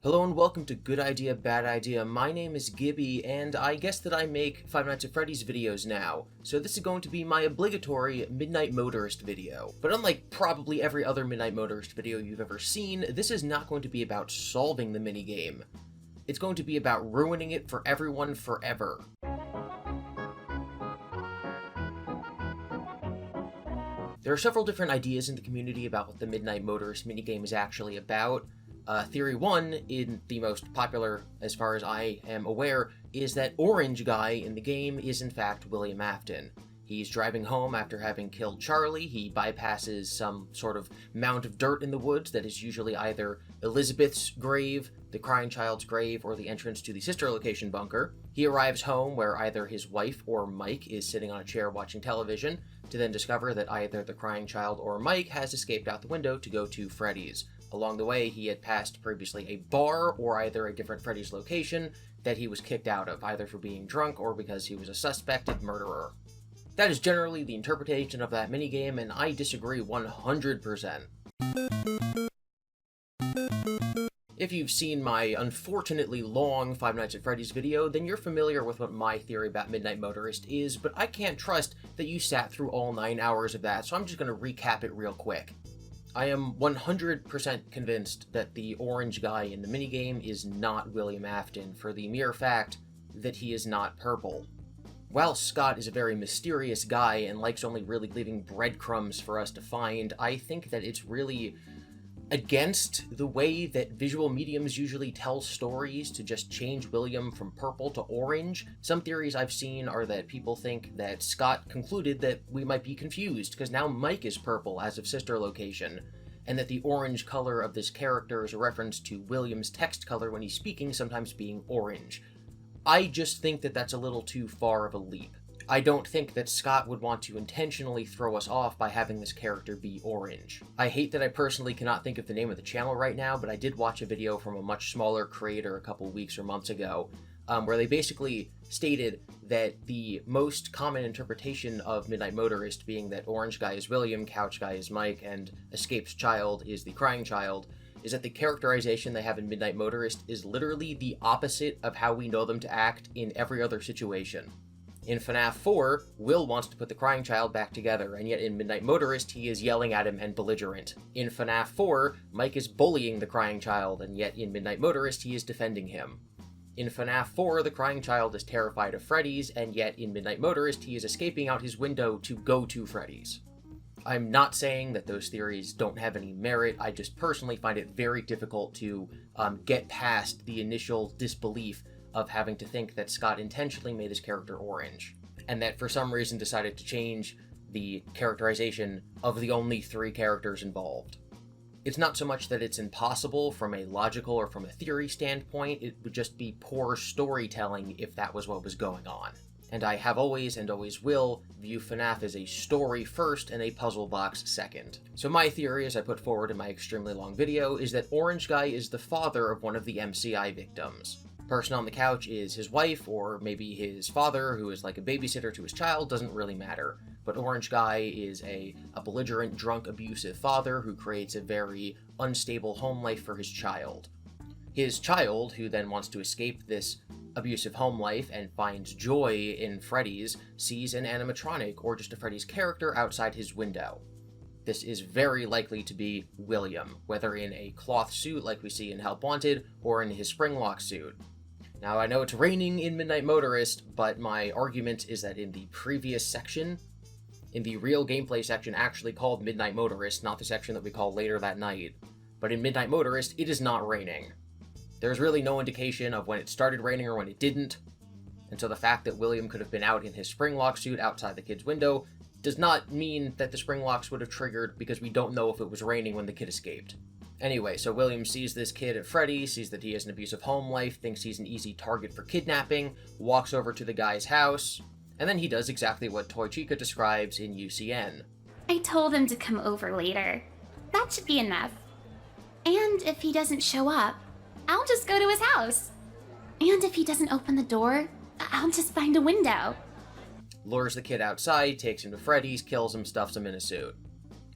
Hello and welcome to Good Idea, Bad Idea. My name is GiBi, and I guess that I make Five Nights at Freddy's videos now, so this is going to be my obligatory Midnight Motorist video. But unlike probably every other Midnight Motorist video you've ever seen, this is not going to be about solving the minigame. It's going to be about ruining it for everyone forever. There are several different ideas in the community about what the Midnight Motorist minigame is actually about. Theory 1, in the most popular, as far as I am aware, is that Orange Guy in the game is in fact William Afton. He's driving home after having killed Charlie. He bypasses some sort of mound of dirt in the woods that is usually either Elizabeth's grave, the crying child's grave, or the entrance to the sister location bunker. He arrives home where either his wife or Mike is sitting on a chair watching television, to then discover that either the crying child or Mike has escaped out the window to go to Freddy's. Along the way, he had passed previously a bar or either a different Freddy's location that he was kicked out of, either for being drunk or because he was a suspected murderer. That is generally the interpretation of that minigame, and I disagree 100%. If you've seen my unfortunately long Five Nights at Freddy's video, then you're familiar with what my theory about Midnight Motorist is, but I can't trust that you sat through all 9 hours of that, so I'm just going to recap it real quick. I am 100% convinced that the orange guy in the minigame is not William Afton, for the mere fact that he is not purple. While Scott is a very mysterious guy and likes only really leaving breadcrumbs for us to find, I think that it's really against the way that visual mediums usually tell stories to just change William from purple to orange. Some theories I've seen are that people think that Scott concluded that we might be confused because now Mike is purple as of sister location, and that the orange color of this character is a reference to William's text color when he's speaking sometimes being orange. I just think that that's a little too far of a leap. I don't think that Scott would want to intentionally throw us off by having this character be orange. I hate that I personally cannot think of the name of the channel right now, but I did watch a video from a much smaller creator a couple weeks or months ago, where they basically stated that the most common interpretation of Midnight Motorist being that orange guy is William, couch guy is Mike, and escaped child is the crying child, is that the characterization they have in Midnight Motorist is literally the opposite of how we know them to act in every other situation. In FNAF 4, Will wants to put the crying child back together, and yet in Midnight Motorist, he is yelling at him and belligerent. In FNAF 4, Mike is bullying the crying child, and yet in Midnight Motorist, he is defending him. In FNAF 4, the crying child is terrified of Freddy's, and yet in Midnight Motorist, he is escaping out his window to go to Freddy's. I'm not saying that those theories don't have any merit, I just personally find it very difficult to get past the initial disbelief of having to think that Scott intentionally made his character orange, and that for some reason decided to change the characterization of the only 3 characters involved. It's not so much that it's impossible from a logical or from a theory standpoint, it would just be poor storytelling if that was what was going on. And I have always and always will view FNAF as a story first and a puzzle box second. So my theory, as I put forward in my extremely long video, is that Orange Guy is the father of one of the MCI victims. Person on the couch is his wife, or maybe his father, who is like a babysitter to his child, doesn't really matter. But Orange Guy is a belligerent, drunk, abusive father who creates a very unstable home life for his child. His child, who then wants to escape this abusive home life and finds joy in Freddy's, sees an animatronic, or just a Freddy's character, outside his window. This is very likely to be William, whether in a cloth suit like we see in Help Wanted, or in his springlock suit. Now, I know it's raining in Midnight Motorist, but my argument is that in the previous section, in the real gameplay section actually called Midnight Motorist, not the section that we call Later That Night, but in Midnight Motorist, it is not raining. There's really no indication of when it started raining or when it didn't, and so the fact that William could have been out in his springlock suit outside the kid's window does not mean that the spring locks would have triggered, because we don't know if it was raining when the kid escaped. Anyway, so William sees this kid at Freddy, sees that he has an abusive home life, thinks he's an easy target for kidnapping, walks over to the guy's house, and then he does exactly what Toy Chica describes in UCN. I told him to come over later. That should be enough. And if he doesn't show up, I'll just go to his house. And if he doesn't open the door, I'll just find a window. Lures the kid outside, takes him to Freddy's, kills him, stuffs him in a suit.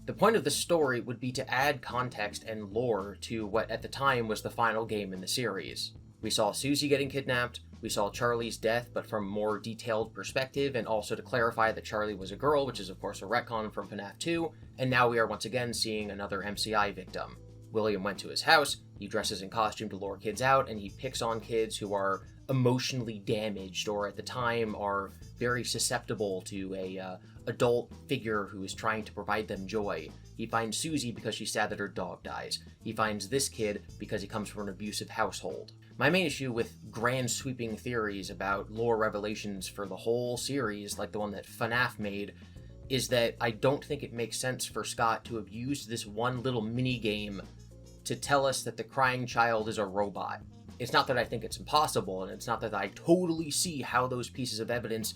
The point of the story would be to add context and lore to what at the time was the final game in the series. We saw Susie getting kidnapped, we saw Charlie's death, but from a more detailed perspective, and also to clarify that Charlie was a girl, which is of course a retcon from FNAF 2, and now we are once again seeing another MCI victim. William went to his house, he dresses in costume to lure kids out, and he picks on kids who are emotionally damaged, or at the time are very susceptible to a adult figure who is trying to provide them joy. He finds Susie because she's sad that her dog dies. He finds this kid because he comes from an abusive household. My main issue with grand sweeping theories about lore revelations for the whole series, like the one that FNAF made, is that I don't think it makes sense for Scott to have used this one little mini-game to tell us that the crying child is a robot. It's not that I think it's impossible, and it's not that I totally see how those pieces of evidence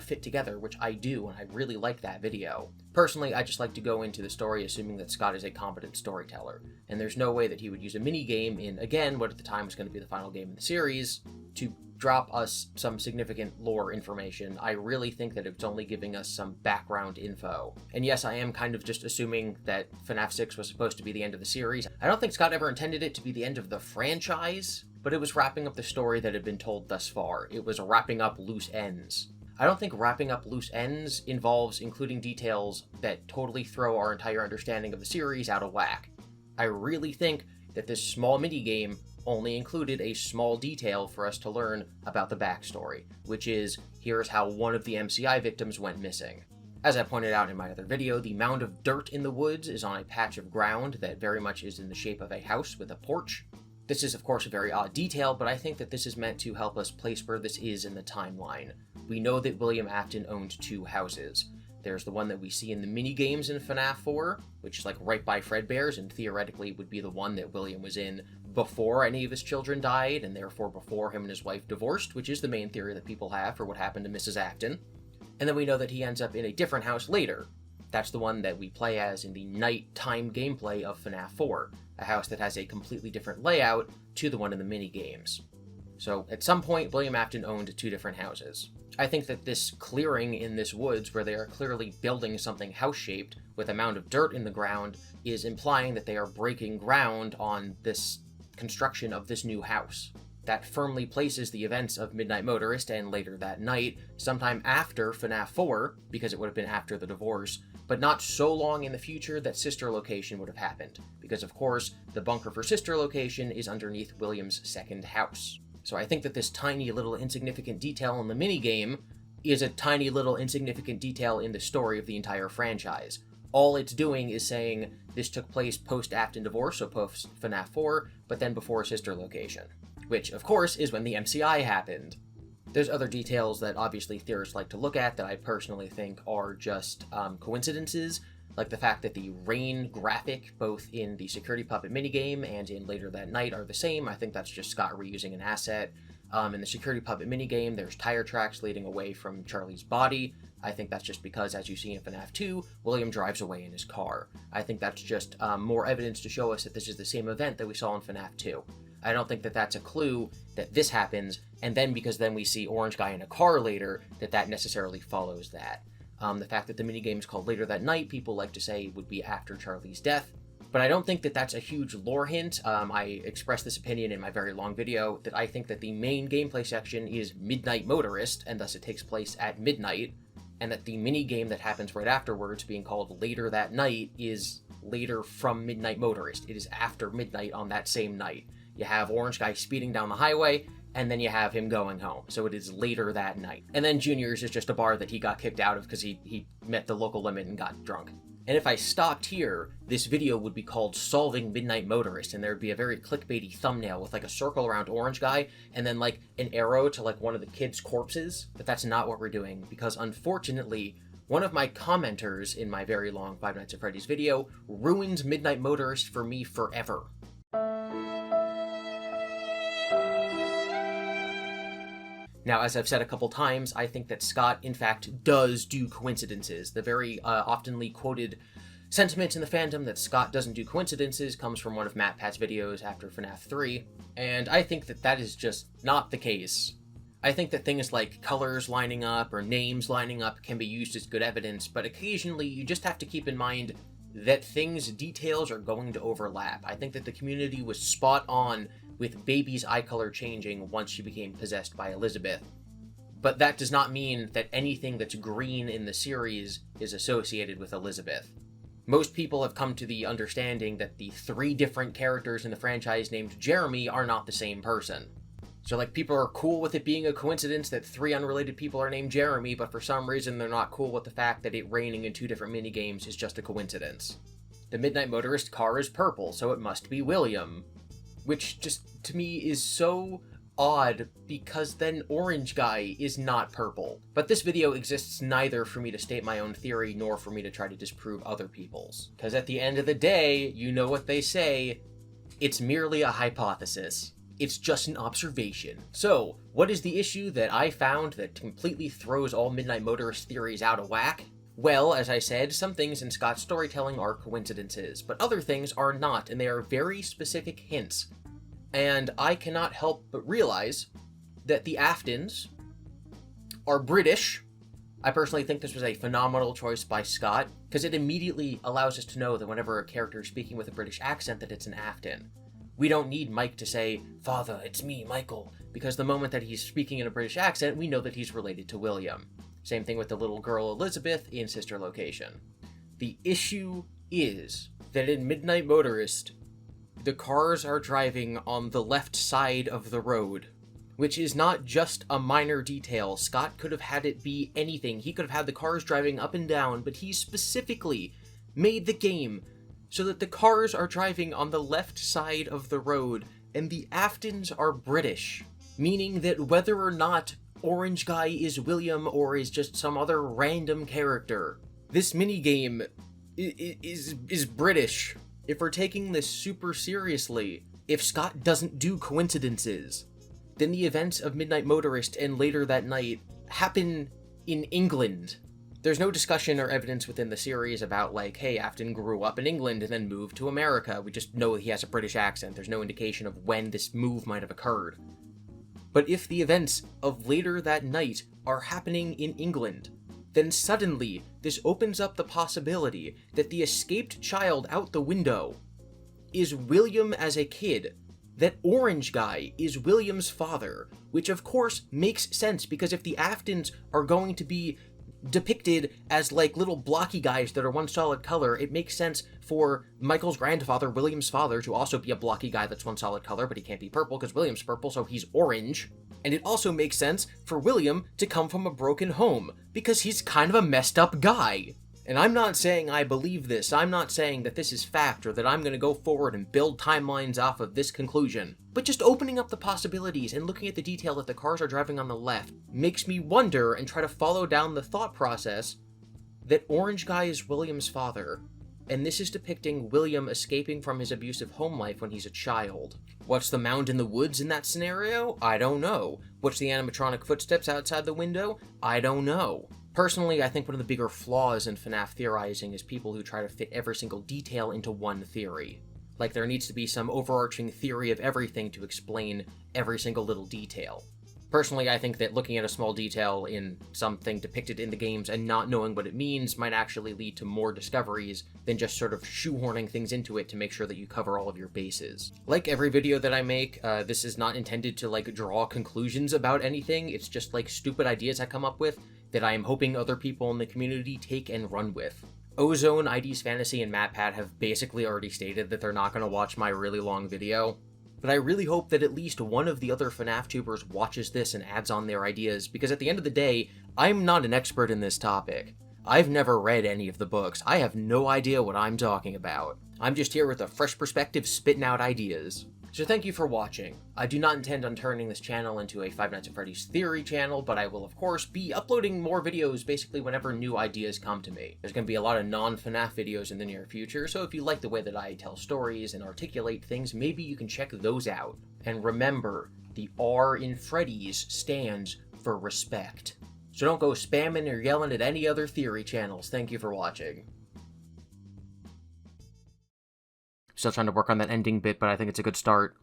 fit together, which I do, and I really like that video. Personally, I just like to go into the story assuming that Scott is a competent storyteller, and there's no way that he would use a mini-game in, again, what at the time was going to be the final game in the series, to drop us some significant lore information. I really think that it's only giving us some background info. And yes, I am kind of just assuming that FNAF 6 was supposed to be the end of the series. I don't think Scott ever intended it to be the end of the franchise, but it was wrapping up the story that had been told thus far. It was wrapping up loose ends. I don't think wrapping up loose ends involves including details that totally throw our entire understanding of the series out of whack. I really think that this small minigame only included a small detail for us to learn about the backstory, which is, here's how one of the MCI victims went missing. As I pointed out in my other video, the mound of dirt in the woods is on a patch of ground that very much is in the shape of a house with a porch. This is of course a very odd detail, but I think that this is meant to help us place where this is in the timeline. We know that William Afton owned two houses. There's the one that we see in the mini-games in FNAF 4, which is like right by Fredbear's, and theoretically would be the one that William was in before any of his children died, and therefore before him and his wife divorced, which is the main theory that people have for what happened to Mrs. Afton. And then we know that he ends up in a different house later. That's the one that we play as in the nighttime gameplay of FNAF 4, a house that has a completely different layout to the one in the mini-games. So at some point, William Afton owned two different houses. I think that this clearing in this woods, where they are clearly building something house-shaped with a mound of dirt in the ground, is implying that they are breaking ground on this construction of this new house. That firmly places the events of Midnight Motorist and later that night, sometime after FNAF 4, because it would have been after the divorce, but not so long in the future that Sister Location would have happened, because of course, the bunker for Sister Location is underneath William's second house. So I think that this tiny little insignificant detail in the minigame is a tiny little insignificant detail in the story of the entire franchise. All it's doing is saying this took place post-Afton divorce, so post-FNAF 4, but then before Sister Location, which, of course, is when the MCI happened. There's other details that obviously theorists like to look at that I personally think are just coincidences, like the fact that the rain graphic, both in the Security Puppet minigame and in Later That Night, are the same. I think that's just Scott reusing an asset. In the Security Puppet minigame, there's tire tracks leading away from Charlie's body. I think that's just because, as you see in FNAF 2, William drives away in his car. I think that's just more evidence to show us that this is the same event that we saw in FNAF 2. I don't think that that's a clue that this happens, and then because then we see Orange Guy in a car later, that necessarily follows that. The fact that the minigame is called Later That Night, people like to say would be after Charlie's death, but I don't think that that's a huge lore hint. I expressed this opinion in my very long video, that I think that the main gameplay section is Midnight Motorist, and thus it takes place at midnight, and that the minigame that happens right afterwards, being called Later That Night, is later from Midnight Motorist. It is after midnight on that same night. You have Orange Guy speeding down the highway, and then you have him going home. So it is later that night. And then Junior's is just a bar that he got kicked out of because he met the local limit and got drunk. And if I stopped here, this video would be called Solving Midnight Motorist, and there'd be a very clickbaity thumbnail with like a circle around Orange Guy, and then like an arrow to like one of the kids' corpses. But that's not what we're doing, because unfortunately, one of my commenters in my very long Five Nights at Freddy's video ruined Midnight Motorist for me forever. Now, as I've said a couple times, I think that Scott, in fact, does do coincidences. The very oftenly quoted sentiment in the fandom that Scott doesn't do coincidences comes from one of MatPat's videos after FNAF 3, and I think that that is just not the case. I think that things like colors lining up or names lining up can be used as good evidence, but occasionally you just have to keep in mind that details are going to overlap. I think that the community was spot on with Baby's eye color changing once she became possessed by Elizabeth. But that does not mean that anything that's green in the series is associated with Elizabeth. Most people have come to the understanding that the 3 different characters in the franchise named Jeremy are not the same person. So, like, people are cool with it being a coincidence that 3 unrelated people are named Jeremy, but for some reason they're not cool with the fact that it raining in 2 different minigames is just a coincidence. The Midnight Motorist car is purple, so it must be William. Which just, to me, is so odd, because then Orange Guy is not purple. But this video exists neither for me to state my own theory, nor for me to try to disprove other people's. Because at the end of the day, you know what they say, it's merely a hypothesis. It's just an observation. So, what is the issue that I found that completely throws all Midnight Motorist theories out of whack? Well, as I said, some things in Scott's storytelling are coincidences, but other things are not, and they are very specific hints. And I cannot help but realize that the Aftons are British. I personally think this was a phenomenal choice by Scott, because it immediately allows us to know that whenever a character is speaking with a British accent, that it's an Afton. We don't need Mike to say, "Father, it's me, Michael," because the moment that he's speaking in a British accent, we know that he's related to William. Same thing with the little girl Elizabeth in Sister Location. The issue is that in Midnight Motorist, the cars are driving on the left side of the road, which is not just a minor detail. Scott could have had it be anything. He could have had the cars driving up and down, but he specifically made the game so that the cars are driving on the left side of the road, and the Aftons are British, meaning that whether or not Orange Guy is William or is just some other random character, this minigame is British. If we're taking this super seriously, if Scott doesn't do coincidences, then the events of Midnight Motorist and later that night happen in England. There's no discussion or evidence within the series about, like, hey, Afton grew up in England and then moved to America. We just know he has a British accent. There's no indication of when this move might have occurred. But if the events of later that night are happening in England, then suddenly this opens up the possibility that the escaped child out the window is William as a kid, that Orange Guy is William's father, which of course makes sense, because if the Aftons are going to be depicted as like little blocky guys that are one solid color, it makes sense for Michael's grandfather, William's father, to also be a blocky guy that's one solid color, but he can't be purple because William's purple, so he's orange. And it also makes sense for William to come from a broken home, because he's kind of a messed up guy. And I'm not saying I believe this, I'm not saying that this is fact or that I'm going to go forward and build timelines off of this conclusion, but just opening up the possibilities and looking at the detail that the cars are driving on the left makes me wonder and try to follow down the thought process that Orange Guy is William's father, and this is depicting William escaping from his abusive home life when he's a child. What's the mound in the woods in that scenario? I don't know. What's the animatronic footsteps outside the window? I don't know. Personally, I think one of the bigger flaws in FNAF theorizing is people who try to fit every single detail into one theory. Like, there needs to be some overarching theory of everything to explain every single little detail. Personally, I think that looking at a small detail in something depicted in the games and not knowing what it means might actually lead to more discoveries than just sort of shoehorning things into it to make sure that you cover all of your bases. Like every video that I make, this is not intended to, like, draw conclusions about anything. It's just, like, stupid ideas I come up with that I am hoping other people in the community take and run with. Ozone, ID's Fantasy, and MatPat have basically already stated that they're not going to watch my really long video. But I really hope that at least one of the other FNAF tubers watches this and adds on their ideas, because at the end of the day, I'm not an expert in this topic. I've never read any of the books. I have no idea what I'm talking about. I'm just here with a fresh perspective spitting out ideas. So thank you for watching. I do not intend on turning this channel into a Five Nights at Freddy's theory channel, but I will of course be uploading more videos basically whenever new ideas come to me. There's going to be a lot of non-FNAF videos in the near future, so if you like the way that I tell stories and articulate things, maybe you can check those out. And remember, the R in Freddy's stands for respect. So don't go spamming or yelling at any other theory channels. Thank you for watching. Still trying to work on that ending bit, but I think it's a good start.